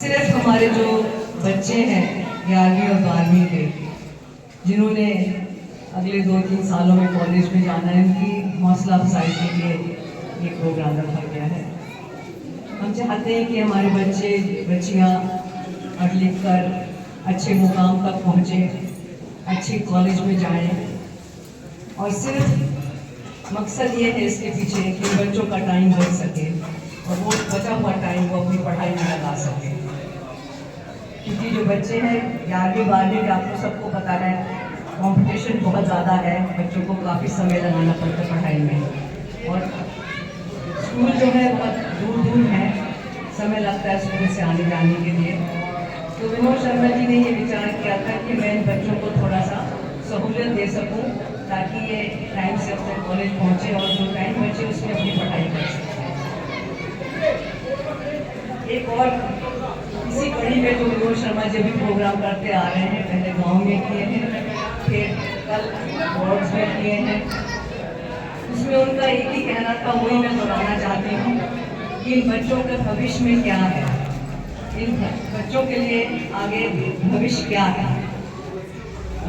सिर्फ हमारे जो बच्चे हैं 11वीं और 12वीं के, जिन्होंने अगले 2-3 सालों में कॉलेज में जाना है, उनकी हौसला अफजाई के लिए ये प्रोग्राम रखा गया है। हम चाहते हैं कि हमारे बच्चे बच्चियाँ पढ़ लिख कर अच्छे मुकाम तक पहुँचें, अच्छे कॉलेज में जाएं, और सिर्फ मकसद ये है इसके पीछे कि बच्चों का टाइम बच सके और वो बचा हुआ टाइम वो अपनी पढ़ाई में लगा सके। क्योंकि जो बच्चे हैं 11वीं 12वीं का, आपको सबको पता है, कंपटीशन बहुत ज़्यादा है, बच्चों को काफ़ी समय लगाना पड़ता है पढ़ाई में, और स्कूल जो है बहुत दूर दूर है, समय लगता है स्कूल से आने जाने के लिए। तो विनोद शर्मा जी ने ये विचार किया था कि मैं इन बच्चों को थोड़ा सा सहूलियत दे सकूं ताकि ये टाइम से अपने कॉलेज पहुँचे और जो टाइम बचे उसमें अपनी पढ़ाई कर सकें। एक और इसी कड़ी में जो विनोद शर्मा जी भी प्रोग्राम करते आ रहे हैं, पहले गांव में किए हैं, फिर कल वार्ड्स में किए हैं, उसमें उनका एक ही कहना था, वही मैं दोहराना चाहती हूँ कि इन बच्चों के भविष्य में क्या है, इन बच्चों के लिए आगे भविष्य क्या है।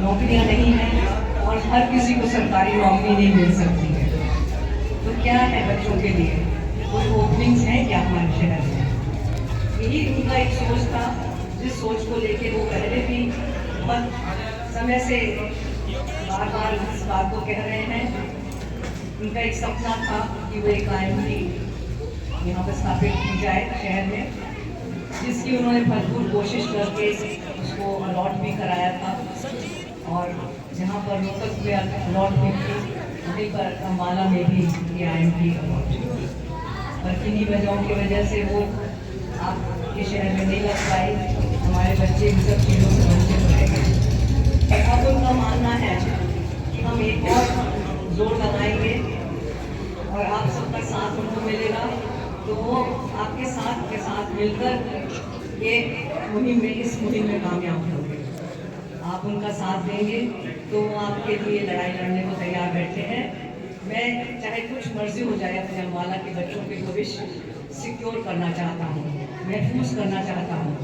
नौकरियाँ नहीं हैं और हर किसी को सरकारी नौकरी नहीं मिल सकती है, तो क्या है बच्चों के लिए, कोई ओपनिंग्स हैं क्या हमारे शहर में? यही उनका एक सोच था, जिस सोच को लेके वो पहले भी बहुत समय से बार बार इस बात को कह रहे हैं। उनका एक सपना था कि वो एक IMT यहाँ पर स्थापित की जाए शहर में, जिसकी उन्होंने भरपूर कोशिश करके उसको अलॉट भी कराया था, और जहाँ पर रोहतक में अलॉट भी थी वहीं पर अम्बाला में भी ये IMT अलॉट हुई, पर किन्हीं वजहों की वजह से वो आपके शहर में नहीं लग पाई। हमारे बच्चे इन सब चीज़ों से वंचित रह गए। अब उनका मानना है कि हम एक और जोर लगाएंगे और आप सबका साथ उनको मिलेगा, तो वो आपके साथ के साथ मिलकर ये मुहिम में, इस मुहिम में कामयाब होंगे। आप उनका साथ देंगे तो वो आपके लिए लड़ाई लड़ने को तैयार बैठे हैं। मैं चाहे कुछ मर्जी हो जाए, अपने अम्बाला के बच्चों के भविष्य सिक्योर करना चाहता हूँ, महफूज करना चाहता हूँ।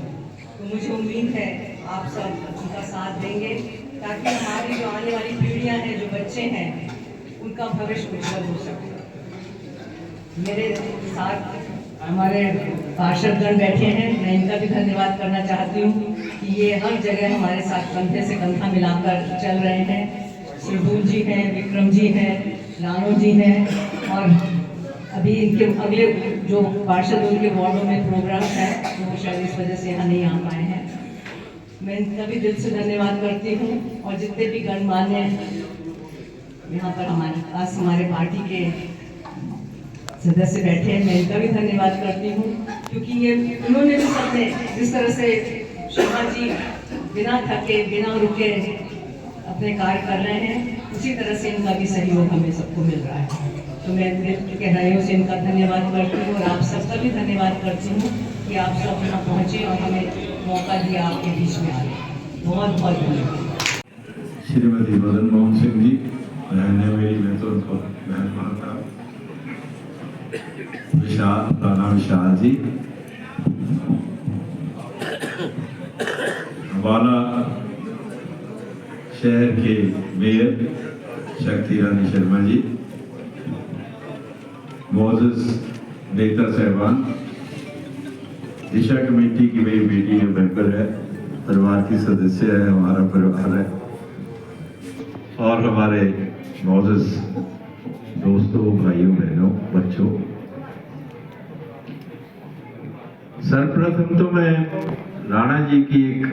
तो मुझे उम्मीद है आप सब उनका साथ देंगे ताकि हमारी जो आने वाली पीढ़ियाँ हैं, जो बच्चे हैं, उनका भविष्य उज्जवल हो सके। मेरे साथ हमारे पार्षदगण बैठे हैं, मैं इनका भी धन्यवाद करना चाहती हूँ कि ये हर जगह हमारे साथ कंधे से कंधा मिलाकर चल रहे हैं। सुरभूल जी हैं, विक्रम जी हैं, लानो जी हैं, और अभी इनके अगले जो पार्षद उनके वार्डों में प्रोग्राम है तो वो शायद इस वजह से यहाँ नहीं आ पाए हैं। मैं इनका भी दिल से धन्यवाद करती हूँ, और जितने भी गणमान्य यहाँ पर हमारे पास हमारे पार्टी के सदस्य बैठे हैं, मैं इनका भी धन्यवाद करती हूँ, क्योंकि ये उन्होंने भी सबने जिस तरह से शर्मा जी बिना थके बिना रुके अपने कार्य कर रहे हैं, उसी तरह से इनका भी सहयोग हमें सबको मिल रहा है। तो मैं दिल के गहराइयों से इनका धन्यवाद करती हूँ, और आप सबका भी धन्यवाद करती हूँ कि आप सब यहाँ पहुँचे और हमें मौका दिया आपके बीच में आने। बहुत बहुत धन्यवाद। श्रीमती मदन मोहन सिंह जी, रहने वाली मैं तो उनको बहन मानता हूँ। विशाल जी, अम्बाला शहर के मेयर शक्ति रानी शर्मा जी, मोजेस नेता साहबान, दिशा कमेटी की मेरी बेटी जो मेंबर है, परिवार की सदस्य है, हमारा परिवार है, और हमारे मोजेस दोस्तों, भाइयों बहनों, बच्चों, सर्वप्रथम तो मैं राणा जी की एक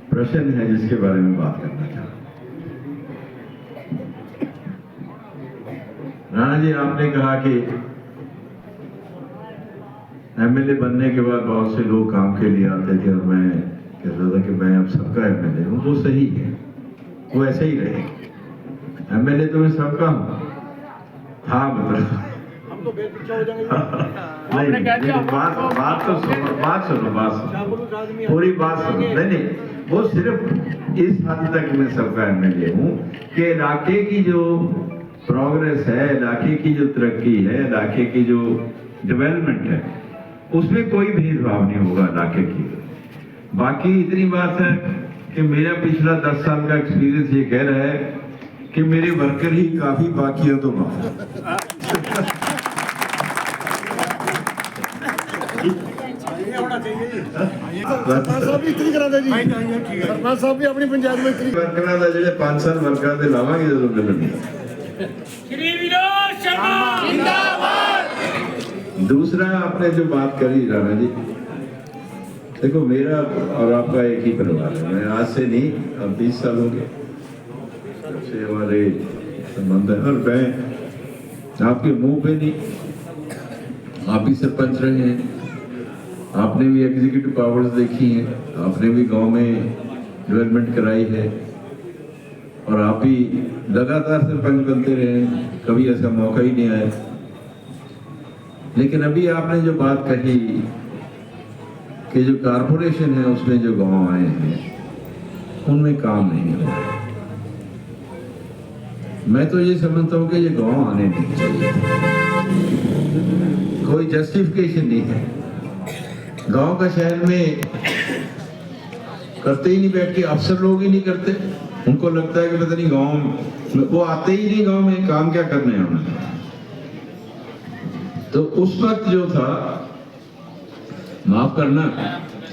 प्रश्न है जिसके बारे में बात करना चाहता हूं। राणा जी, आपने कहा कि MLA बनने के बाद बहुत से लोग काम के लिए आते थे और मैं कहता था कि मैं अब सबका MLA हूं। वो सही है, वो ऐसे ही रहे। MLA तो मैं सबका हूं था, मतलब हम तो बात सुनो, पूरी बात सुनो। नहीं, वो सिर्फ इस हद तक मैं सबका MLA हूँ कि इलाके की जो प्रोग्रेस है, इलाके की जो तरक्की है, इलाके की जो डेवलपमेंट है, उसमें कोई भेदभाव नहीं होगा इलाके की। बाकी इतनी बात है कि मेरा पिछला 10 साल का एक्सपीरियंस ये कह रहा है कि मेरे वर्कर ही काफी, बाकी है तो पांच साल वर्कर दे लावांगे जरूर मिलेंगे। दूसरा आपने जो बात करी राणा जी, देखो मेरा और आपका एक ही परिवार है। मैं आज से नहीं, अब 20 साल हो गए से हमारे संबंध है। और मैं आपके मुंह पे नहीं, आप भी सरपंच रहे हैं, आपने भी एग्जीक्यूटिव पावर्स देखी हैं, आपने भी गांव में डेवलपमेंट कराई है, और आप भी लगातार सरपंच बनते रहे, कभी ऐसा मौका ही नहीं आया। लेकिन अभी आपने जो बात कही कि जो कारपोरेशन है उसमें जो गांव आए हैं उनमें काम नहीं हो रहा, मैं तो ये समझता हूँ कि ये गांव आने नहीं चाहिए, कोई जस्टिफिकेशन नहीं है। गांव का शहर में करते ही नहीं, बैठ के अफसर लोग ही नहीं करते, उनको लगता है कि पता नहीं गांव में, वो आते ही नहीं गांव में, काम क्या करने हैं उन्हें। तो उस वक्त जो था, माफ करना,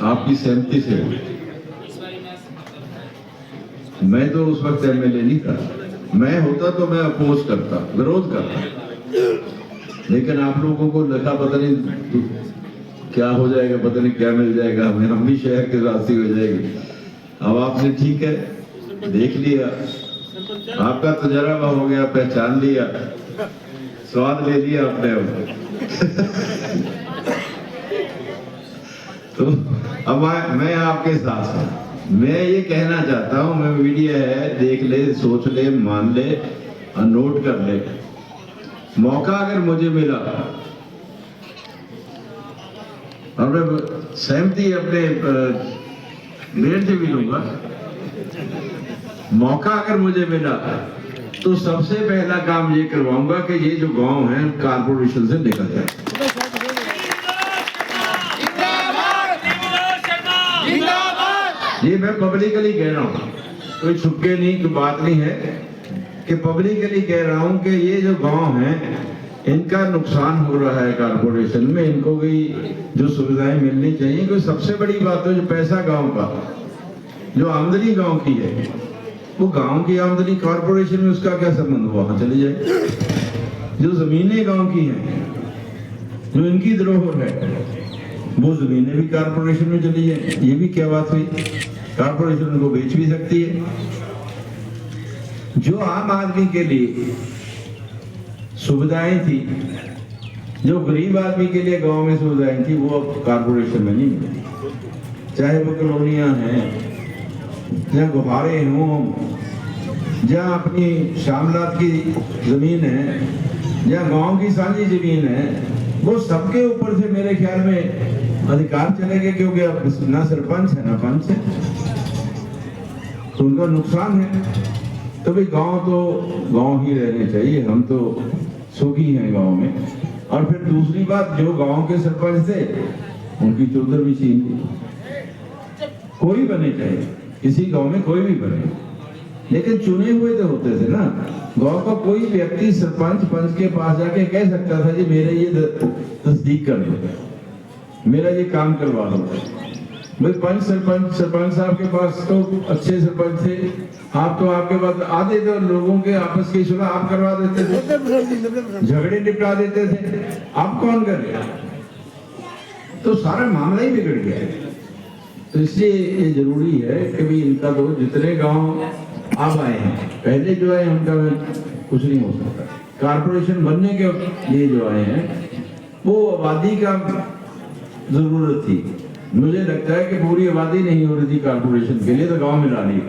आपकी सहमति से मैं तो उस वक्त एमएलए नहीं था, मैं होता तो मैं अपोज करता, विरोध करता, लेकिन आप लोगों को लगा पता नहीं क्या हो जाएगा, पता नहीं क्या मिल जाएगा हमें, हम भी शहर के रास्ते हो जाएगी। अब आपने ठीक है देख लिया, आपका तजर्बा हो गया, पहचान लिया, स्वाद ले लिया आपने अब। तो अब मैं आपके साथ हूं। मैं ये कहना चाहता हूं, मैं मीडिया है, देख ले, सोच ले, मान ले और नोट कर ले। मौका अगर मुझे मिला और मैं सहमति अपने मेयर से भी लूंगा, मौका अगर मुझे मिला तो सबसे पहला काम ये करवाऊंगा कि ये जो गांव है कारपोरेशन से निकल जाए। ये मैं पब्लिकली कह रहा हूँ, कोई छुपके नहीं की बात नहीं है, कि पब्लिकली कह रहा हूँ कि ये जो गांव है इनका नुकसान हो रहा है कारपोरेशन में, इनको भी जो सुविधाएं मिलनी चाहिए। कोई सबसे बड़ी बात है जो पैसा गांव का, जो आमदनी गांव की है, वो गांव की आमदनी कारपोरेशन में उसका क्या संबंध, वहां चली जाए। जो जमीनें गांव की हैं, जो इनकी धरोहर है, वो जमीनें भी कारपोरेशन में चली जाए, ये भी क्या बात हुई। कारपोरेशन उनको बेच भी सकती है। जो आम आदमी के लिए सुविधाएं थी, जो गरीब आदमी के लिए गांव में सुविधाएं थी, वो अब कारपोरेशन में नहीं मिलती। चाहे वो कॉलोनियां हैं, जहाँ गुहारे हों, जहाँ अपनी शामलात की जमीन है, जहाँ गांव की साझी जमीन है, वो सबके ऊपर से मेरे ख्याल में अधिकार चले गए, क्योंकि अब ना सरपंच है ना पंच है, तो उनका नुकसान है। तो भाई गांव तो गांव ही रहने चाहिए, हम तो सुखी हैं गांव में। और फिर दूसरी बात, जो गांव के सरपंच थे उनकी चौधर भी छीन थी। कोई बने, चाहे किसी गांव में कोई भी बने, लेकिन चुने हुए तो होते थे ना। गांव का कोई व्यक्ति सरपंच पंच के पास जाके कह सकता था जी मेरे ये तस्दीक कर दो, मेरा ये काम करवा दो। भाई पंच सरपंच साहब के पास तो अच्छे सरपंच थे, आप तो आपके पास आते थे, लोगों के आपस की सुलह आप करवा देते थे, झगड़े निपटा देते थे, आप कौन करे, तो सारा मामला ही बिगड़ गया। तो इसलिए ये जरूरी है कि भाई इनका तो जितने गांव अब आए हैं, पहले जो है उनका कुछ नहीं हो सकता। कारपोरेशन बनने के लिए जो आए हैं वो आबादी का जरूरत थी। मुझे लगता है कि पूरी आबादी नहीं हो रही थी कारपोरेशन के लिए, तो गांव मिला ली।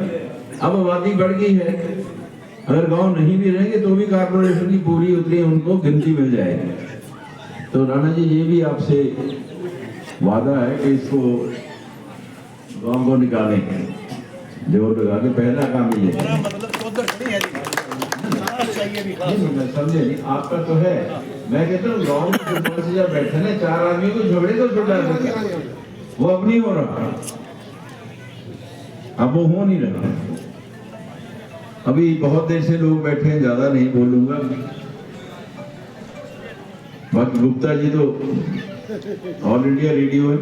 अब आबादी बढ़ गई है, अगर गांव नहीं भी रहेंगे तो भी कारपोरेशन की पूरी उतनी उनको गिनती मिल जाएगी। तो राणा जी ये भी आपसे वादा है कि इसको गांव को निकालेंगे, जोर लगा के। पहला काम ये है, समझे नहीं, आपका तो है मैं कहता हूँ गाँव में सरपंच जब बैठे ना 4 आदमी को झगड़े तो छुड़ा देता, वो अब नहीं हो रहा, अब वो हो नहीं रहा। अभी बहुत देर से लोग बैठे हैं, ज्यादा नहीं बोलूंगा। बाकी गुप्ता जी तो ऑल इंडिया रेडियो है,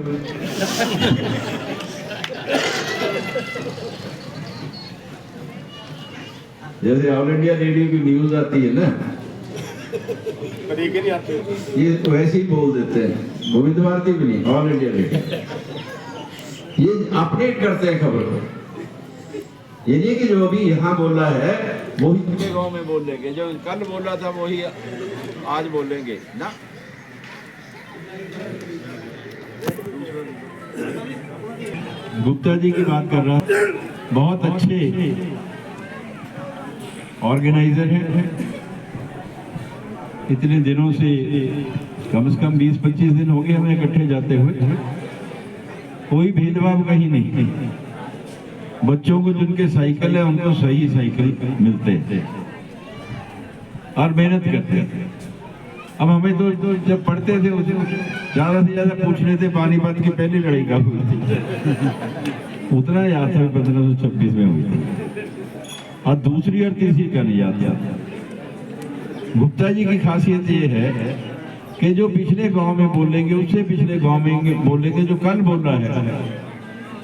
जैसे ऑल इंडिया रेडियो की न्यूज आती है ना, ये तो वैसे ही बोल देते हैं, गोविंद भारती भी नहीं, ऑल इंडिया रेडियो, ये अपडेट करते हैं खबर को। ये नहीं कि जो अभी यहाँ बोला है वही उनके गांव में बोल लेंगे, जो कल बोला था वही आज बोलेंगे ना। गुप्ता जी की बात कर रहा, बहुत अच्छे ऑर्गेनाइजर हैं। इतने दिनों से कम से कम 20-25 दिन हो गए हमें इकट्ठे जाते हुए, कोई भेदभाव कहीं नहीं। बच्चों को जिनके साइकिल है उनको सही साइकिल मिलते हैं और मेहनत करते हैं। अब हमें तो जब पढ़ते थे उसे ज्यादा से ज्यादा पूछ रहे थे पानीपत की पहली लड़ाई कब हुई थी, उतना याद था 1526 में हुई थी, और दूसरी और तीसरी का नहीं याद था। गुप्ता जी की खासियत ये है कि जो पिछले गांव में बोलेंगे उससे पिछले गांव में बोलेंगे, जो कल बोल रहा है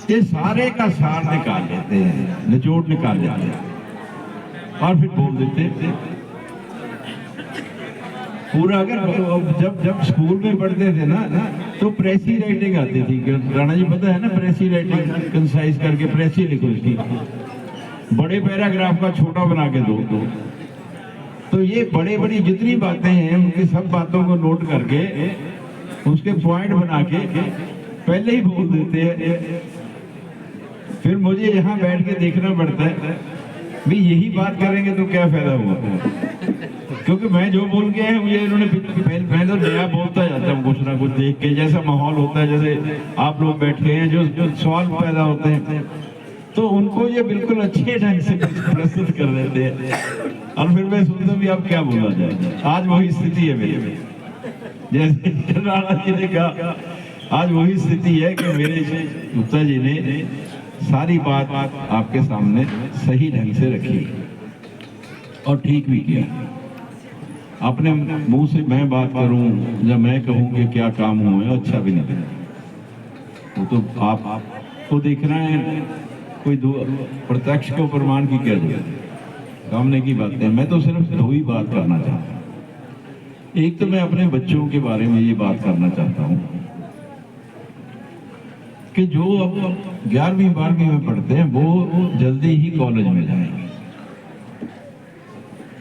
ये सारे का सार निकाल लेते हैं, निचोड़ निकाल लेते हैं और फिर बोल देते हैं पूरा। अगर जब स्कूल में पढ़ते थे ना तो प्रेसी राइटिंग आती थी, राणा जी पता है ना, प्रेसी राइटिंग कंसाइज करके प्रेसी लिखो, इसकी बड़े पैराग्राफ का छोटा बना के दो। तो ये बड़े बड़ी जितनी बातें हैं उनकी सब बातों को नोट करके उसके पॉइंट बना के पहले ही बोल देते हैं। फिर मुझे यहाँ बैठ के देखना पड़ता है भी यही बात करेंगे तो क्या फायदा हुआ, क्योंकि मैं जो बोल के है मुझे इन्होंने मैं तो नया बोलता जाता हूँ कुछ ना कुछ देख के, जैसा माहौल होता है, जैसे आप लोग बैठे हैं, जो सवाल पैदा होते हैं तो उनको ये बिल्कुल अच्छे ढंग से प्रस्तुत कर देते हैं और फिर मैं सोचता भी अब क्या बोला जाए। आज वही स्थिति है मेरी, जैसे राणा जी ने कहा, आज वही स्थिति है कि मेरे गुप्ता जी ने सारी बात आपके सामने सही ढंग से रखी और ठीक भी किया। अपने मुंह से मैं बात करूं या मैं कहूं कि क्या काम हुए, अच्छा भी नहीं लगता। वो तो आपको देखना है, कोई प्रत्यक्ष को प्रमाण की क्या जरूरत है, सामने की बात है। मैं तो सिर्फ दो ही बात करना चाहता हूँ। एक तो मैं अपने बच्चों के बारे में ये बात करना चाहता हूँ कि जो अब 11वीं 12वीं में पढ़ते हैं वो जल्दी ही कॉलेज में जाएंगे।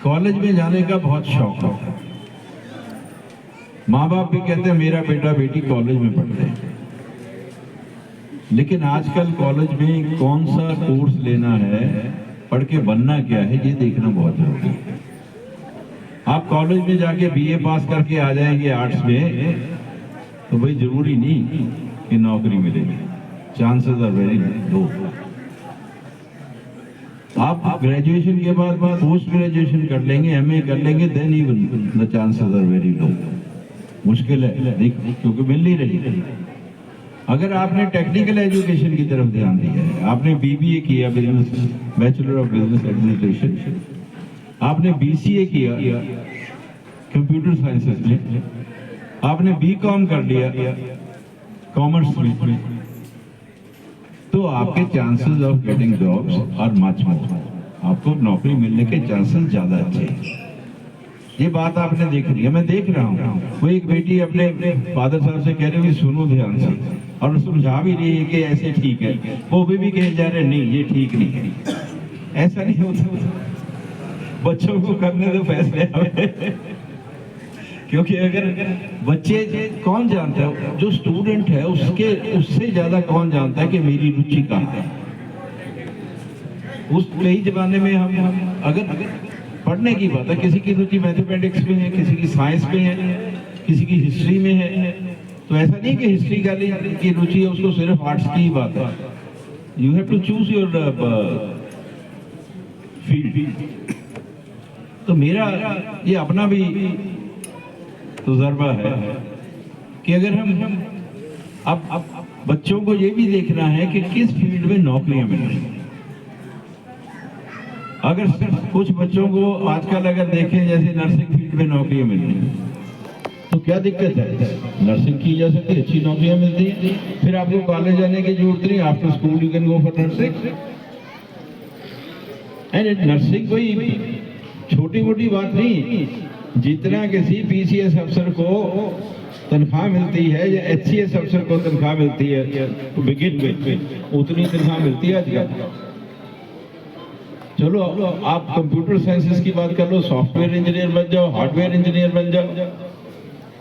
कॉलेज में जाने का बहुत शौक है, माँ बाप भी कहते हैं मेरा बेटा बेटी कॉलेज में पढ़ते हैं, लेकिन आजकल कॉलेज में कौन सा कोर्स लेना है, पढ़ के बनना क्या है, ये देखना बहुत जरूरी है। आप कॉलेज में जाके बीए पास करके आ जाएंगे आर्ट्स में तो भाई जरूरी नहीं कि नौकरी मिलेगी, चांसेस आर वेरी लो। आप ग्रेजुएशन के बाद पोस्ट ग्रेजुएशन कर लेंगे, एमए कर लेंगे, then even the chances are very low. मुश्किल है क्योंकि मिल नहीं रही। अगर आपने टेक्निकल एजुकेशन की तरफ ध्यान दिया है, आपने बीबीए किया, business bachelor of business administration, आपने बीसीए किया कंप्यूटर साइंसेस में, आपने बीकॉम कर लिया कॉमर्स में, तो आपके chances of getting jobs are much more, आपको नौकरी मिलने के चांसेस ज्यादा अच्छे हैं। ये बात आपने देख रही है, मैं देख रहा हूँ। वो एक बेटी अपने फादर साहब से कह रही है सुनो ध्यान से, और समझा भी रही है कि ऐसे ठीक है, वो भी कहे जा रहे नहीं ये ठीक नहीं है। ऐसा नहीं होता, बच्चों को करने दो फैसले क्योंकि अगर बच्चे, कौन जानता है, जो स्टूडेंट है उससे ज्यादा कौन जानता है कि मेरी रुचि कहाँ है। उस कई जमाने में हम अगर पढ़ने की बात है, किसी की रुचि मैथमेटिक्स में है, किसी की साइंस में है, किसी की हिस्ट्री में है, तो ऐसा नहीं कि हिस्ट्री की रुचि है उसको सिर्फ आर्ट्स की ही बात है। You have to choose your field. तो मेरा ये अपना भी तजुर्बा है कि अगर हम अब बच्चों को ये भी देखना है कि किस फील्ड में नौकरियां मिल रही हैं। अगर सिर्फ कुछ बच्चों को आजकल अगर देखें जैसे नर्सिंग फील्ड में नौकरियां मिल रही हैं तो क्या दिक्कत है, नर्सिंग की जा सकती है, अच्छी नौकरियां मिलती हैं, फिर आपको कॉलेज जाने की जरूरत नहीं, after school you can go for nursing. And nursing कोई छोटी मोटी बात नहीं, जितना किसी पीसीएस अफसर को तनख्वाह मिलती है या एचसीएस अफसर को तनख्वाह मिलती है तो बिगिन में उतनी तनख्वाह मिलती है आजकल। चलो आप कंप्यूटर साइंसेस की बात कर लो, सॉफ्टवेयर इंजीनियर बन जाओ, हार्डवेयर इंजीनियर बन जाओ,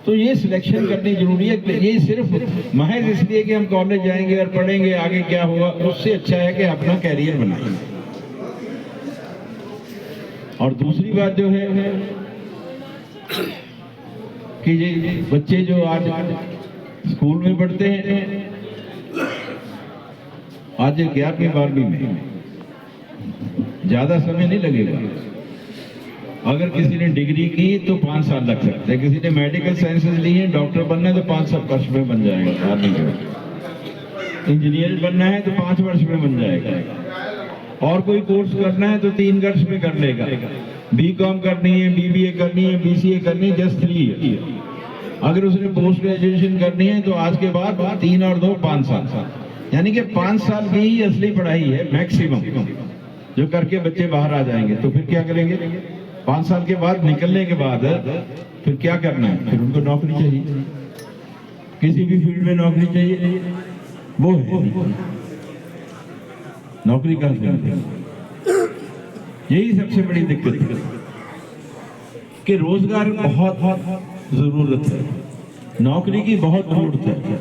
तो ये सिलेक्शन करनी जरूरी है। ये सिर्फ महज इसलिए कि हम कॉलेज जाएंगे और पढ़ेंगे आगे क्या होगा, उससे अच्छा है कि अपना कैरियर बनाएं। और दूसरी बात जो है कि ये बच्चे जो आज स्कूल में पढ़ते हैं, आज 11वीं 12वीं में ज्यादा समय नहीं लगेगा। अगर किसी ने डिग्री की तो 5 साल लग सकते हैं, किसी ने मेडिकल साइंसेज ली है, डॉक्टर बनना है तो 5 वर्ष में बन जाएगा, इंजीनियर बनना है तो 5 वर्ष में बन जाएगा, और कोई कोर्स करना है तो 3 वर्ष में कर लेगा। बीकॉम करनी है, बीबीए करनी है, बीसीए करनी है, जस्ट 3 ईयर। अगर उसने पोस्ट ग्रेजुएशन करनी है तो आज के बाद 3 और 2 5 साल, यानी कि 5 साल की ही असली पढ़ाई है मैक्सिमम, जो करके बच्चे बाहर आ जाएंगे। तो फिर क्या करेंगे? 5 साल के बाद निकलने के बाद फिर क्या करना है? फिर उनको नौकरी चाहिए, किसी भी फील्ड में नौकरी चाहिए, वो है नौकरी कहाँ से मिलेगी? यही सबसे बड़ी दिक्कत है कि रोजगार बहुत जरूरत है, नौकरी की बहुत जरूरत है।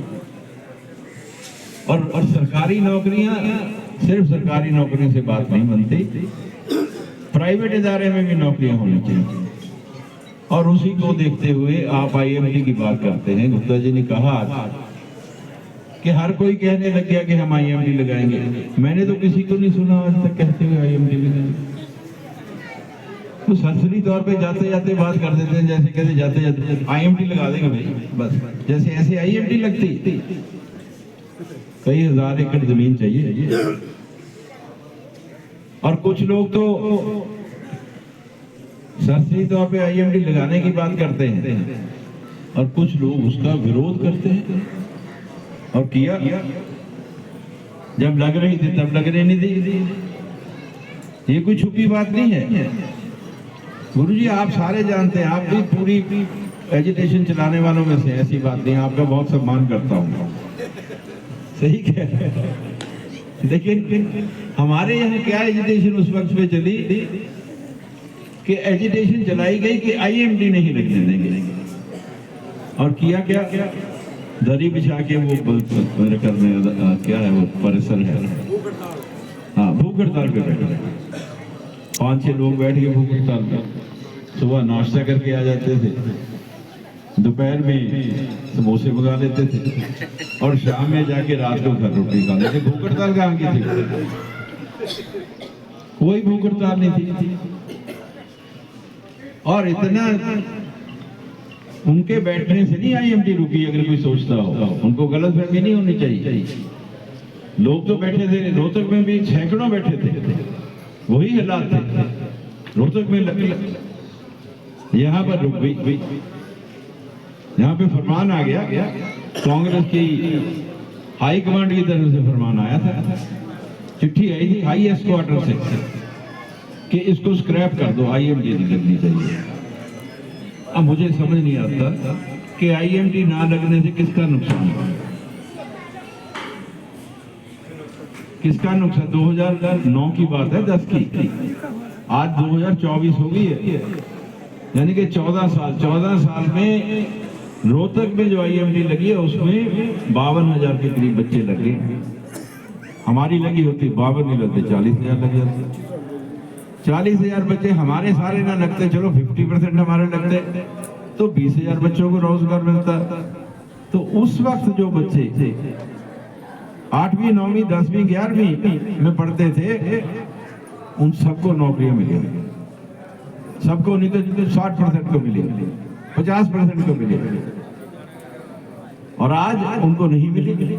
और सरकारी नौकरियां, सिर्फ सरकारी नौकरी से बात नहीं बनती, प्राइवेट इदारे में भी नौकरियां होनी चाहिए। और उसी को देखते हुए आप आईएमडी की बात करते हैं। गुप्ता जी ने कहा कि हर कोई कहने लग गया कि हम आईएमडी लगाएंगे। मैंने तो किसी को नहीं सुना आज तक कहते हुए आईएमडी लगाएंगे। तो सरसरी तौर पे जाते जाते बात कर देते हैं, जैसे कहते जाते जाते आईएमडी लगा देंगे भाई, बस जैसे ऐसे आईएमडी लगती। कई हजार एकड़ जमीन चाहिए, और कुछ लोग तो सरसरी तौर पे आईएमडी लगाने की बात करते हैं और कुछ लोग उसका विरोध करते हैं। और किया, जब लग रही थी तब लगने नहीं दी। ये कोई छुपी बात नहीं है गुरुजी, आप सारे जानते हैं, आप भी पूरी एजुटेशन चलाने वालों में से, ऐसी बात नहीं, आपका बहुत सम्मान करता हूँ, सही कह रहे हैं। लेकिन हमारे यहाँ क्या एजुटेशन उस वक्त पे चली कि एजुटेशन चलाई गई कि आईएमडी नहीं लगने देंगे, और किया क्या, दरी बिछा के वो मेरे घर में क्या है वो परिसर है, हाँ, भूख हड़ताल पे बैठे 5-6 लोग बैठ के भूख हड़ताल पे, सुबह नाश्ता करके आ जाते थे, दोपहर में समोसे मंगा लेते थे, और शाम में जाके रात को घर रोटी खा लेते। भूख हड़ताल कहाँ की थी? कोई भूख हड़ताल नहीं थी। और इतना उनके बैठने से नहीं आईएमडी रुकी, अगर कोई सोचता हो, उनको गलतफहमी नहीं होनी चाहिए। लोग तो बैठे थे, रोहतक में भी सैकड़ों बैठे थे, वही हालात थे। रोहतक में यहाँ पर रुक गई, यहाँ पे फरमान आ गया, कांग्रेस की हाई कमांड की तरफ से फरमान आया था, चिट्ठी आई थी हाई हेडक्वार्टर से कि इसको स्क्रैप कर दो, आईएमडी नहीं लगनी चाहिए। अब मुझे समझ नहीं आता कि आईएमडी ना लगने से किसका नुकसान है, किसका नुकसान। 2009 की बात है, 10 की, आज 2024 हो गई है, यानी कि 14 साल में रोहतक में जो आईएमडी लगी है उसमें 52,000 के करीब बच्चे लगे। हमारी लगी होती 52 नहीं लगते, 40,000 लग जाते। 40,000 बच्चे हमारे सारे ना लगते, चलो 50% हमारे लगते तो 20,000 बच्चों को रोजगार मिलता। तो उस वक्त जो बच्चे 8वीं 9वीं 10वीं 11वीं में पढ़ते थे, उन सबको नौकरियां मिली, सबको नहीं तो 60% को मिली। 50% को मिले, और आज उनको नहीं मिली।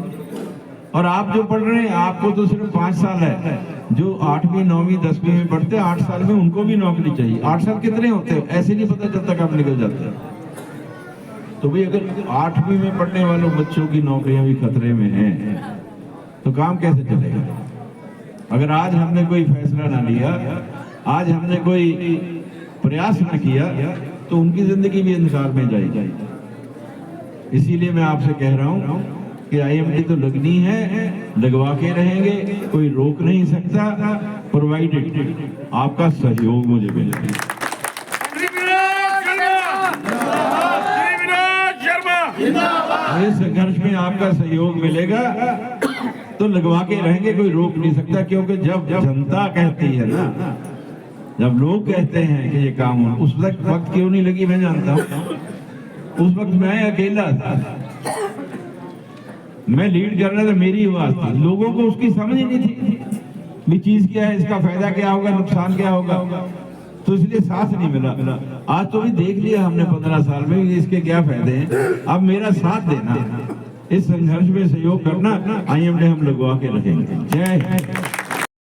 और आप जो पढ़ रहे हैं, आपको तो सिर्फ 5 साल है। जो 8वीं 9वीं 10वीं में पढ़ते हैं 8 साल में, उनको भी नौकरी चाहिए। 8 साल कितने होते हैं ऐसे नहीं पता जब तक आप निकल जाते हैं। तो भाई अगर 8वीं में पढ़ने वालों बच्चों की नौकरियां भी खतरे में हैं तो काम कैसे चलेगा? अगर आज हमने कोई फैसला ना लिया, आज हमने कोई प्रयास ना किया, तो उनकी जिंदगी भी अंधकार में जाएगी। इसीलिए मैं आपसे कह रहा हूं कि IMT तो लगनी है, लगवा के रहेंगे, कोई रोक नहीं सकता, प्रोवाइडेड आपका सहयोग मुझे मिले। इस संघर्ष में आपका सहयोग मिलेगा तो लगवा के रहेंगे, कोई रोक नहीं सकता। क्योंकि जब जनता कहती है ना, जब लोग कहते हैं कि ये काम हो, उस वक्त क्यों नहीं लगी मैं जानता हूँ। उस वक्त मैं अकेला था, मैं लीड कर रहा था, मेरी आवाज थी। लोगों को उसकी समझ ही नहीं थी भी चीज क्या है, इसका फायदा क्या होगा, नुकसान क्या होगा, तो इसलिए साथ नहीं मिला। आज तो भी देख लिया हमने 15 साल में इसके क्या फायदे हैं। अब मेरा साथ देना, इस संघर्ष में सहयोग करना, IMT हम लगवा के रखेंगे। जय हिंद।